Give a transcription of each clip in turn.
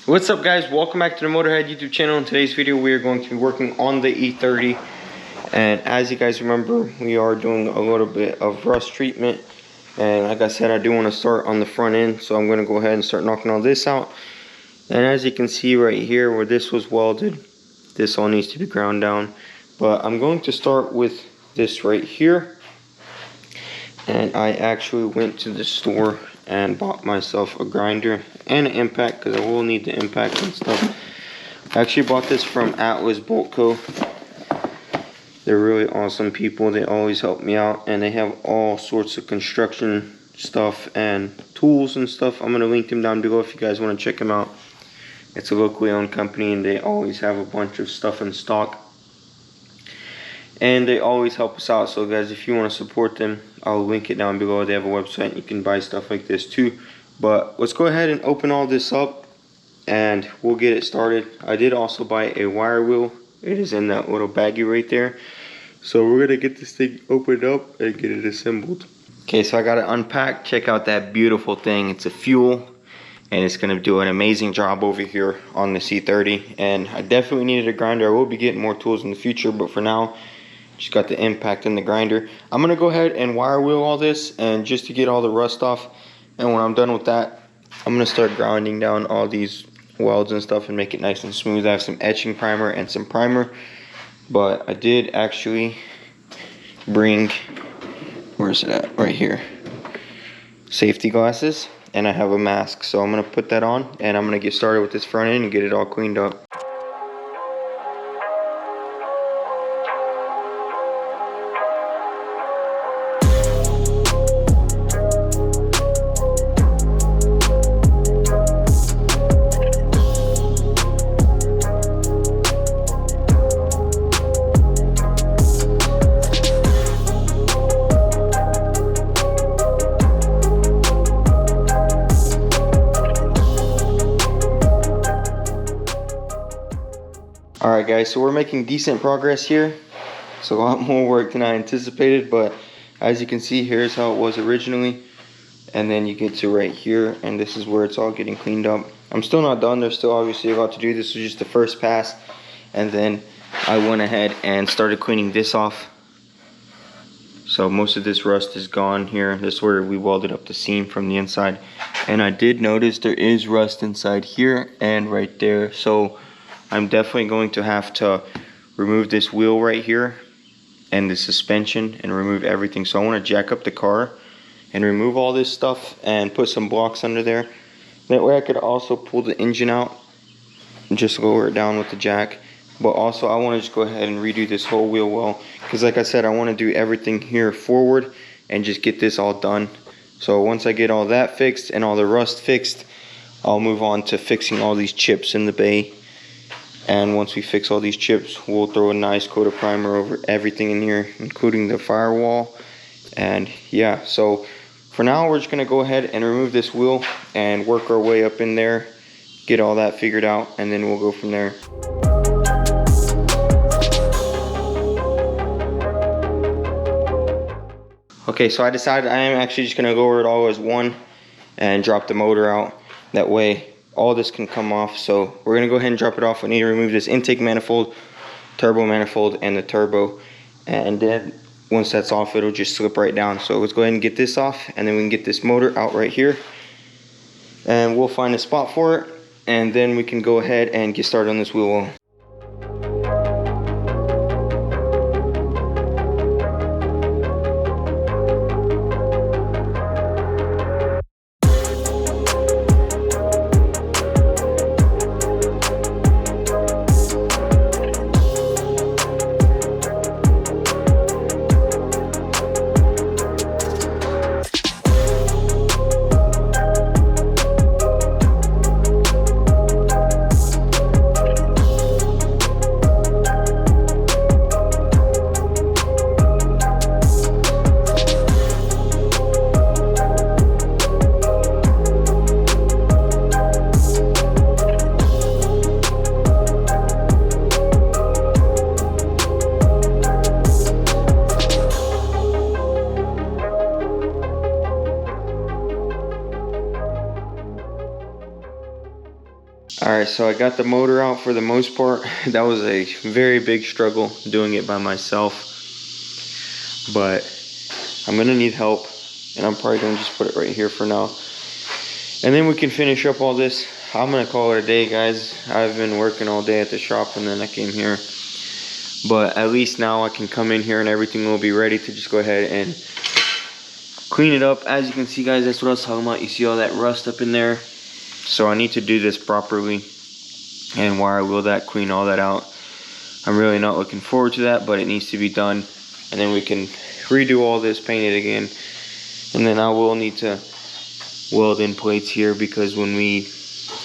What's up, guys? Welcome back to the Motorhead YouTube channel. In today's video we are going to be working on the E30, and as you guys remember, we are doing a little bit of rust treatment. And like I said, I do want to start on the front end, so I'm going to go ahead and start knocking all this out. And as you can see right here where this was welded, this all needs to be ground down, but I'm going to start with this right here. And I actually went to the store and bought myself a grinder and an impact, because I will need the impact and stuff. I actually bought this from Atlas Bolt Co. They're really awesome people. They always help me out, and they have all sorts of construction stuff and tools and stuff. I'm going to link them down below if you guys want to check them out. It's a locally owned company, and they always have a bunch of stuff in stock. And they always help us out. So guys, if you want to support them, I'll link it down below. They have a website. You can buy stuff like this too. But let's go ahead and open all this up and we'll get it started. I did also buy a wire wheel. It is in that little baggie right there. So we're going to get this thing opened up and get it assembled. Okay, so I got it unpacked. Check out that beautiful thing. It's a fuel, and it's going to do an amazing job over here on the E30. And I definitely needed a grinder. I will be getting more tools in the future, but for now, just got the impact and the grinder. I'm going to go ahead and wire wheel all this, and just to get all the rust off. And when I'm done with that, I'm going to start grinding down all these welds and stuff and make it nice and smooth. I have some etching primer and some primer, but I did actually bring, where's it at? Right here. Safety glasses, and I have a mask. So I'm going to put that on, and I'm going to get started with this front end and get it all cleaned up. Alright guys, so we're making decent progress here. It's a lot more work than I anticipated, but as you can see, here's how it was originally. And then you get to right here, and this is where it's all getting cleaned up. I'm still not done. There's still obviously a lot to do. This was just the first pass. And then I went ahead and started cleaning this off. So most of this rust is gone here. This is where we welded up the seam from the inside. And I did notice there is rust inside here and right there. So I'm definitely going to have to remove this wheel right here and the suspension and remove everything. So I want to jack up the car and remove all this stuff and put some blocks under there. That way I could also pull the engine out and just lower it down with the jack. But also I want to just go ahead and redo this whole wheel well, because like I said, I want to do everything here forward and just get this all done. So once I get all that fixed and all the rust fixed, I'll move on to fixing all these chips in the bay. And once we fix all these chips, we'll throw a nice coat of primer over everything in here, including the firewall. And yeah, so for now we're just going to go ahead and remove this wheel and work our way up in there, get all that figured out, and then we'll go from there. Okay, so I decided I am actually just going to lower it all as one and drop the motor out. That way all this can come off. So we're going to go ahead and drop it off. We need to remove this intake manifold, turbo manifold, and the turbo. And then once that's off, it'll just slip right down. So let's go ahead and get this off, and then we can get this motor out right here. And we'll find a spot for it, and then we can go ahead and get started on this wheel well. Alright, so I got the motor out for the most part. That was a very big struggle doing it by myself. But I'm gonna need help, and I'm probably gonna just put it right here for now. And then we can finish up all this. I'm gonna call it a day, guys. I've been working all day at the shop and then I came here. But at least now I can come in here and everything will be ready to just go ahead and clean it up. As you can see, guys, that's what I was talking about. You see all that rust up in there? So I need to do this properly. And while I will that, clean all that out. I'm really not looking forward to that, but it needs to be done. And then we can redo all this, paint it again. And then I will need to weld in plates here, because when we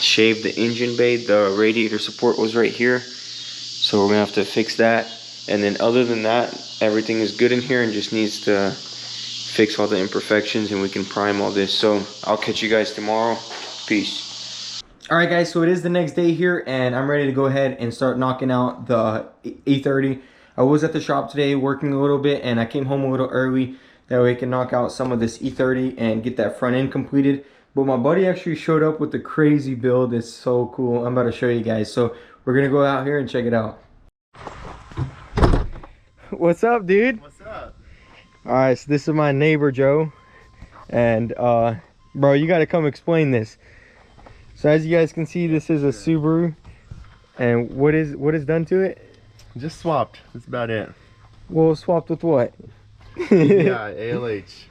shaved the engine bay, the radiator support was right here. So we're gonna have to fix that. And then other than that, everything is good in here and just needs to fix all the imperfections, and we can prime all this. So I'll catch you guys tomorrow. Peace. All right, guys, so it is the next day here, and I'm ready to go ahead and start knocking out the E30. I was at the shop today working a little bit, and I came home a little early. That way I can knock out some of this E30 and get that front end completed. But my buddy actually showed up with a crazy build. It's so cool. I'm about to show you guys. So we're gonna go out here and check it out. What's up, dude? What's up? All right, so this is my neighbor Joe, and bro, you gotta come explain this. So as you guys can see, this is a Subaru, and what is done to it? Just swapped. That's about it. Well, swapped with what? Yeah, ALH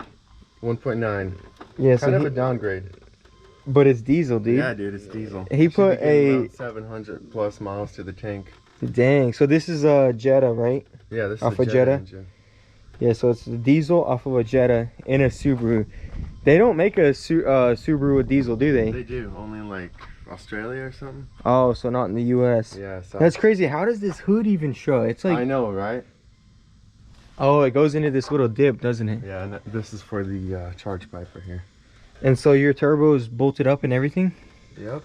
1.9. Yeah, so kind of a downgrade. But it's diesel, dude. Yeah, dude, it's diesel. He put a 700 plus miles to the tank. Dang. So this is a Jetta, right? Yeah, this is off a a Jetta. engine. Yeah, so it's the diesel off of a Jetta in a Subaru. They don't make a Subaru with diesel, do they? They do, only in like Australia or something. Oh, so not in the US. Yeah, so That's crazy. How does this hood even show? It's like, I know, right? oh, it goes into this little dip, doesn't it? Yeah, and this is for the charge pipe right here. And so your turbo is bolted up and everything? Yep.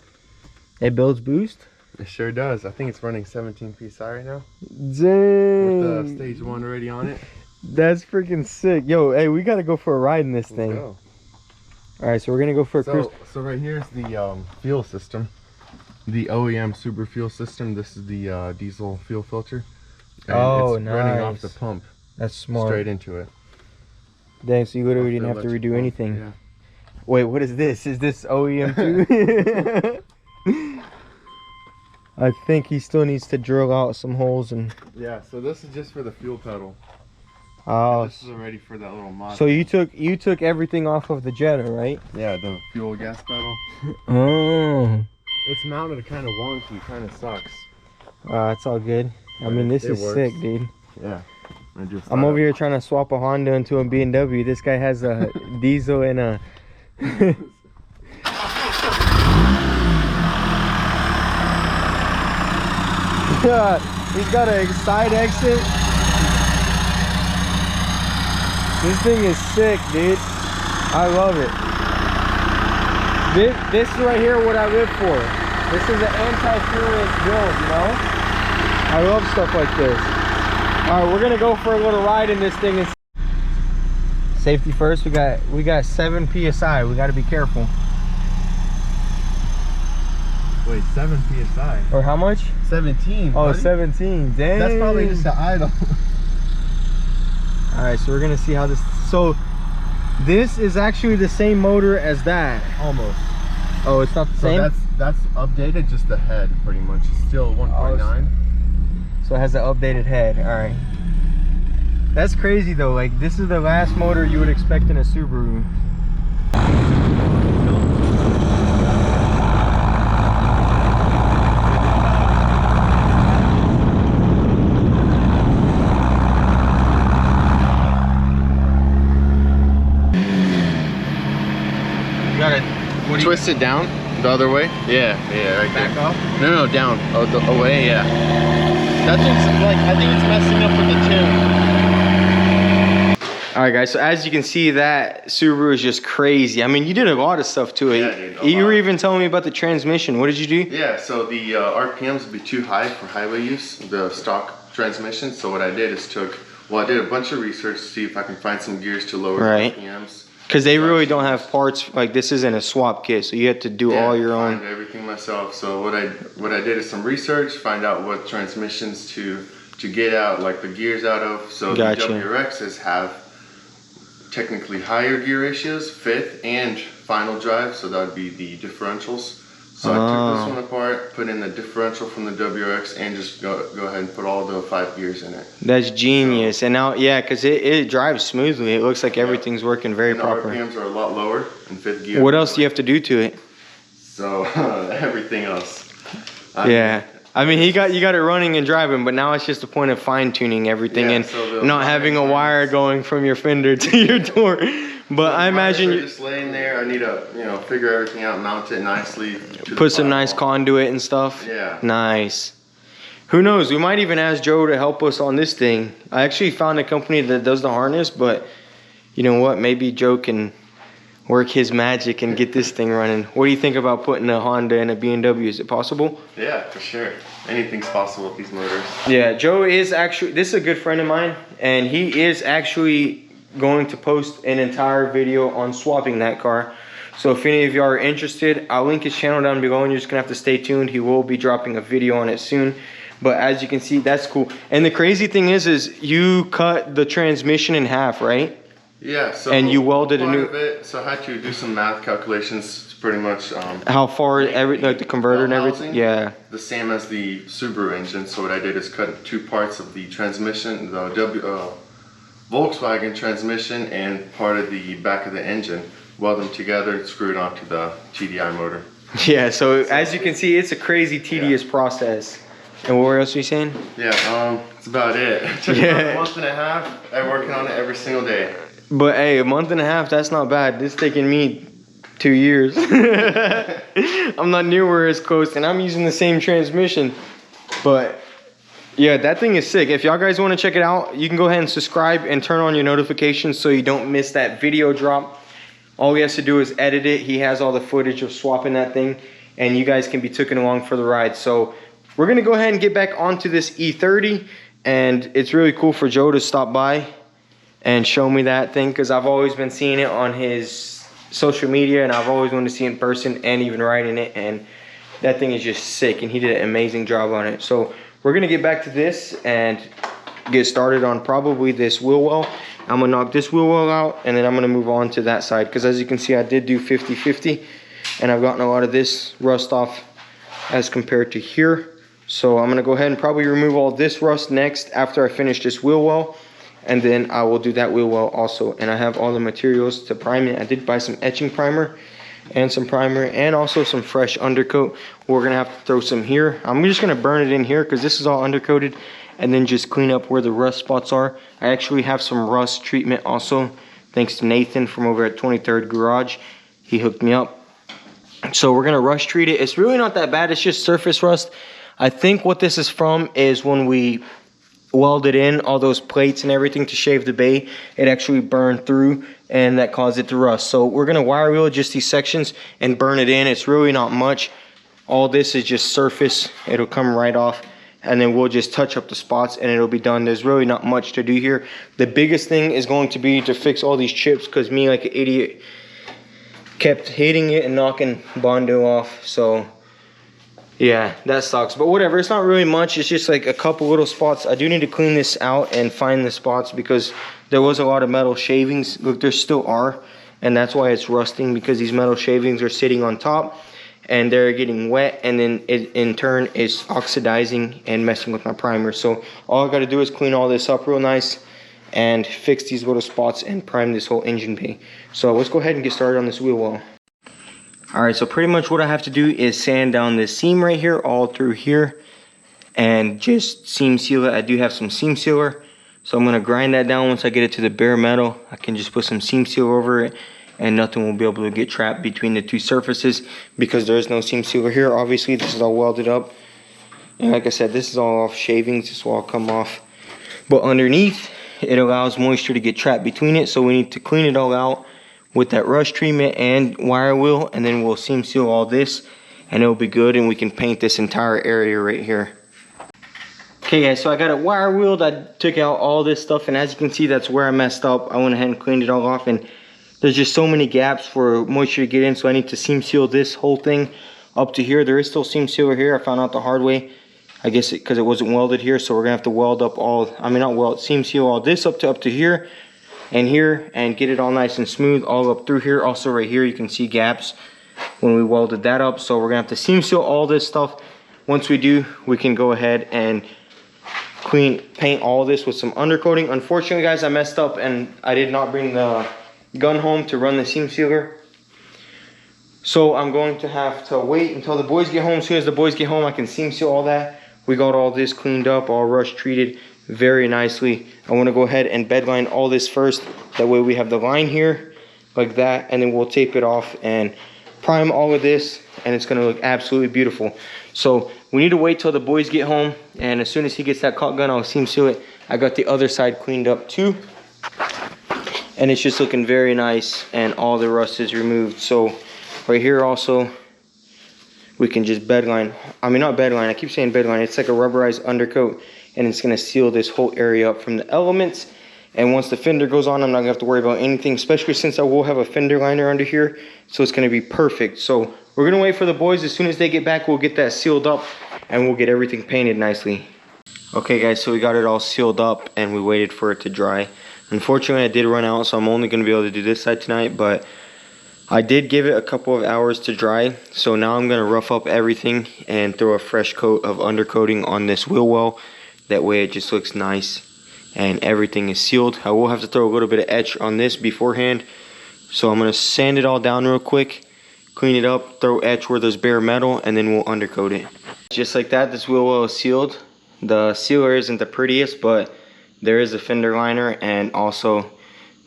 It builds boost? It sure does. I think it's running 17 PSI right now. Dang. With the stage 1 already on it. That's freaking sick. Yo, hey, we gotta go for a ride in this thing. Let's go. All right, so we're gonna go for a cruise. So right here is the fuel system. The OEM Subaru fuel system. This is the diesel fuel filter. And Oh, it's running off nice. the pump. That's smart. Straight into it. Dang, so you literally didn't have to redo anything. Yeah. Wait, what is this? Is this OEM too? I think he still needs to drill out some holes and. Yeah, so this is just for the fuel pedal. Oh. And this is already for that little mod. So you took everything off of the Jetta, right? Yeah, the fuel gas pedal. Oh. It's mounted kind of wonky, kind of sucks. It's all good. I mean, this is sick, dude. Yeah. I'm over here trying to swap a Honda into a BMW. This guy has a diesel and a. Yeah, he's got a side exit. This thing is sick, dude. I love it. This is right here what I live for. This is an anti-furious build, you know? I love stuff like this. All right, we're gonna go for a little ride in this thing. And safety first. We got 7 PSI. We got to be careful. Wait, 7 PSI. Or how much? 17. Oh, buddy. 17. Dang. That's probably just an idle. All right, so we're gonna see how this. So this is actually the same motor as that. Almost. Oh, it's not the same. So that's updated, just the head pretty much. It's still 1.9. So it has an updated head. All right. That's crazy though. Like, this is the last motor you would expect in a Subaru. You gotta Twist it down the other way. Yeah, right back there. up. No, down. Oh, away. Yeah. That's like, I think it's messing up with the tune. All right, guys. So as you can see, that Subaru is just crazy. I mean, you did a lot of stuff to it. Yeah, dude, you were even telling me about the transmission. What did you do? Yeah. So the RPMs would be too high for highway use, the stock transmission. So what I did is I did a bunch of research to see if I can find some gears to lower Right. RPMs. Because they really don't have parts, like this isn't a swap kit, so you have to do all your own. Find everything myself. So what I did is some research, find out what transmissions to get out, like the gears out of. So Gotcha. the WRXs have technically higher gear ratios, fifth and final drive, so that would be the differentials. So I took this one apart, put in the differential from the WRX, and just go ahead and put all the 5 gears in it. That's genius. And now, yeah, because it drives smoothly. It looks like everything's working very proper. The RPMs are a lot lower in fifth gear. What else do you have to do to it? So everything else. I mean, you got it running and driving, but now it's just a point of fine tuning everything and so not having a wire going from your fender to your door. But I imagine you're just laying there. I need to, figure everything out, mount it nicely. Put some nice conduit and stuff. Yeah. Nice. Who knows? We might even ask Joe to help us on this thing. I actually found a company that does the harness, but you know what? Maybe Joe can work his magic and get this thing running. What do you think about putting a Honda in a BMW? Is it possible? Yeah, for sure. Anything's possible with these motors. Yeah, Joe is actually, this is a good friend of mine, and he is actually going to post an entire video on swapping that car. So if any of you are interested, I'll link his channel down below and you're just gonna have to stay tuned. He will be dropping a video on it soon. But as you can see, that's cool. And the crazy thing is you cut the transmission in half, right? Yeah, so and you welded a new so I had to do some math calculations to pretty much how far like the converter and everything. Yeah. The same as the Subaru engine. So what I did is cut 2 parts of the transmission, the Volkswagen transmission and part of the back of the engine, weld them together and screw it onto the TDI motor. Yeah, so as you can see, it's a crazy tedious process. And what else were you saying? Yeah, that's about it. It took about a month and a half. I'm working on it every single day. But hey, a month and a half, that's not bad. This is taking me 2 years. I'm not near as close, and I'm using the same transmission. But yeah, that thing is sick. If y'all guys want to check it out, you can go ahead and subscribe and turn on your notifications so you don't miss that video drop. All he has to do is edit it. He has all the footage of swapping that thing, and you guys can be taken along for the ride. So we're gonna go ahead and get back onto this E30, and it's really cool for Joe to stop by and show me that thing, because I've always been seeing it on his social media, and I've always wanted to see it in person and even riding it, and that thing is just sick, and he did an amazing job on it. So we're gonna get back to this and get started on probably this wheel well. I'm gonna knock this wheel well out, and then I'm gonna move on to that side, because as you can see, I did do 50-50, and I've gotten a lot of this rust off as compared to here. So I'm gonna go ahead and probably remove all this rust next after I finish this wheel well, and then I will do that wheel well also. And I have all the materials to prime it. I did buy some etching primer and some primer and also some fresh undercoat. We're gonna have to throw some here. I'm just gonna burn it in here because this is all undercoated, and then just clean up where the rust spots are. I actually have some rust treatment also, thanks to Nathan from over at 23rd Garage. He hooked me up. So we're gonna rust treat it. It's really not that bad, it's just surface rust. I think what this is from is when we welded in all those plates and everything to shave the bay, it actually burned through, and that caused it to rust. So we're gonna wire wheel just these sections and burn it in. It's really not much. All this is just surface. It'll come right off, and then we'll just touch up the spots and it'll be done. There's really not much to do here. The biggest thing is going to be to fix all these chips, because me, like an idiot, kept hitting it and knocking Bondo off. So yeah, that sucks, but whatever. It's not really much. It's just like a couple little spots. I do need to clean this out and find the spots, because there was a lot of metal shavings. Look, there still are, and that's why it's rusting, because these metal shavings are sitting on top and they're getting wet, and then it in turn is oxidizing and messing with my primer. So all I got to do is clean all this up real nice and fix these little spots and prime this whole engine bay. So let's go ahead and get started on this wheel well. Alright, so pretty much what I have to do is sand down this seam right here, all through here, and just seam seal it. I do have some seam sealer, so I'm going to grind that down. Once I get it to the bare metal, I can just put some seam seal over it, and nothing will be able to get trapped between the two surfaces, because there is no seam sealer here. Obviously, this is all welded up, and like I said, this is all off shavings. This will all come off, but underneath, it allows moisture to get trapped between it, so we need to clean it all out with that rust treatment and wire wheel, and then we'll seam seal all this and it'll be good, and we can paint this entire area right here. Okay guys, so I got it wire wheeled. I took out all this stuff, and as you can see, that's where I messed up. I went ahead and cleaned it all off and there's just so many gaps for moisture to get in, so I need to seam seal this whole thing up to here. There is still seam sealer here. I found out the hard way, I guess, because it wasn't welded here, so we're gonna have to weld up all, I mean not weld, seam seal all this up to here and here, and get it all nice and smooth all up through here. Also right here you can see gaps when we welded that up, so we're gonna have to seam seal all this stuff. Once we do, we can go ahead and paint all this with some undercoating. Unfortunately guys, I messed up and I did not bring the gun home to run the seam sealer, so I'm going to have to wait until the boys get home. As soon as the boys get home, I can seam seal all that. We got all this cleaned up, all rust treated very nicely. I want to go ahead and bed line all this first, that way we have the line here like that, and then we'll tape it off and prime all of this, and it's going to look absolutely beautiful. So we need to wait till the boys get home, and as soon as he gets that caulk gun, I'll seam seal it. I got the other side cleaned up too, and it's just looking very nice, and all the rust is removed. So right here also, we can just bed line, I mean not bed line, I keep saying bed line, it's like a rubberized undercoat, and it's going to seal this whole area up from the elements. And once the fender goes on, I'm not going to have to worry about anything, especially since I will have a fender liner under here, so it's going to be perfect. So we're going to wait for the boys. As soon as they get back, we'll get that sealed up, and we'll get everything painted nicely. Okay guys, so we got it all sealed up, and we waited for it to dry. Unfortunately, I did run out, so I'm only going to be able to do this side tonight, but I did give it a couple of hours to dry. So now I'm going to rough up everything and throw a fresh coat of undercoating on this wheel well. That way it just looks nice and everything is sealed. I will have to throw a little bit of etch on this beforehand, so I'm going to sand it all down real quick, clean it up, throw etch where there's bare metal, and then we'll undercoat it. Just like that, this wheel well is sealed. The sealer isn't the prettiest, but there is a fender liner, and also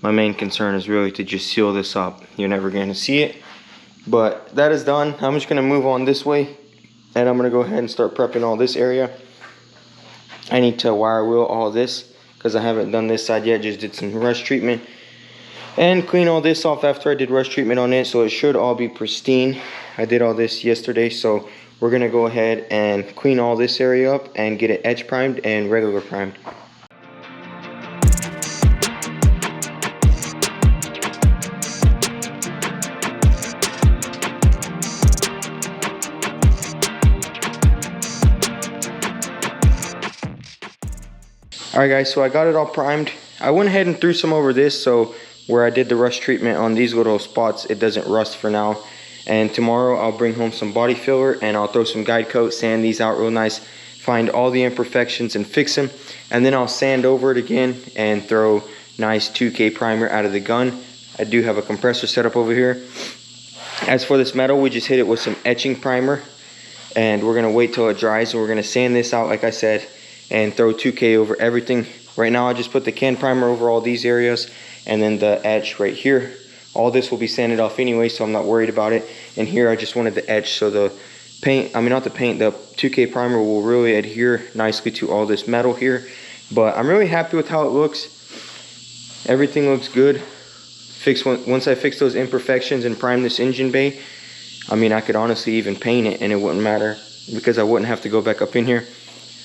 my main concern is really to just seal this up. You're never going to see it, but that is done. I'm just going to move on this way, and I'm going to go ahead and start prepping all this area. I need to wire wheel all this because I haven't done this side yet. Just did some rust treatment and clean all this off after I did rust treatment on it, so it should all be pristine. I did all this yesterday, so we're gonna go ahead and clean all this area up and get it etch primed and regular primed. Alright guys, so I got it all primed. I went ahead and threw some over this, so where I did the rust treatment on these little spots, it doesn't rust for now. And tomorrow I'll bring home some body filler, and I'll throw some guide coat, sand these out real nice, find all the imperfections and fix them. And then I'll sand over it again and throw nice 2K primer out of the gun. I do have a compressor set up over here. As for this metal, we just hit it with some etching primer, and we're gonna wait till it dries, and we're gonna sand this out like I said, and throw 2K over everything. Right now I just put the can primer over all these areas, and then the etch right here. All this will be sanded off anyway, so I'm not worried about it. And here I just wanted the etch, so the paint, I mean not the paint, the 2K primer will really adhere nicely to all this metal here. But I'm really happy with how it looks. Everything looks good. Once I fix those imperfections and prime this engine bay, I mean I could honestly even paint it and it wouldn't matter, because I wouldn't have to go back up in here.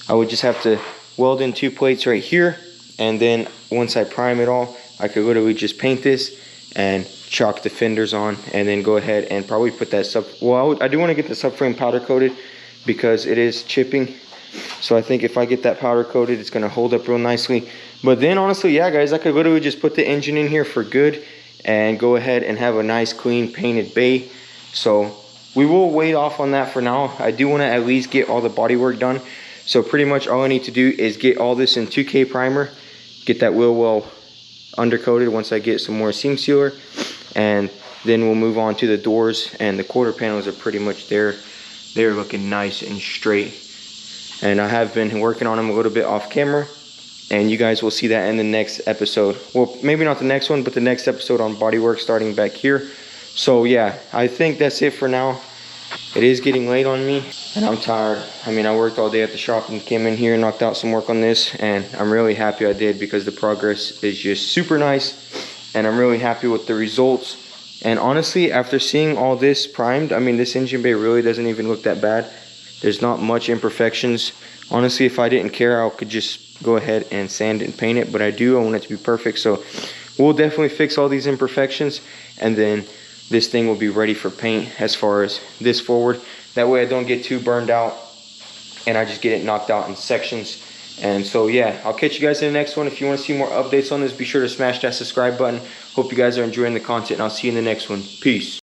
I would just have to weld in 2 plates right here, and then once I prime it all, I could literally just paint this and chalk the fenders on, and then go ahead and probably put that I do want to get the subframe powder coated because it is chipping. So I think if I get that powder coated, it's going to hold up real nicely. But then honestly, yeah guys, I could literally just put the engine in here for good and go ahead and have a nice clean painted bay. So we will wait off on that for now. I do want to at least get all the body work done. So pretty much all I need to do is get all this in 2K primer, get that wheel well undercoated once I get some more seam sealer, and then we'll move on to the doors. And the quarter panels are pretty much there. They're looking nice and straight, and I have been working on them a little bit off camera, and you guys will see that in the next episode. Well, maybe not the next one, but the next episode on bodywork starting back here. So yeah, I think that's it for now. It is getting late on me, and I'm tired. I mean, I worked all day at the shop and came in here and knocked out some work on this, and I'm really happy I did, because the progress is just super nice, and I'm really happy with the results. And honestly, after seeing all this primed, I mean, this engine bay really doesn't even look that bad. There's not much imperfections. Honestly, if I didn't care, I could just go ahead and sand it and paint it, but I do. I want it to be perfect. So we'll definitely fix all these imperfections, and then this thing will be ready for paint as far as this forward. That way I don't get too burned out and I just get it knocked out in sections. And so yeah, I'll catch you guys in the next one. If you want to see more updates on this, be sure to smash that subscribe button. Hope you guys are enjoying the content, and I'll see you in the next one. Peace.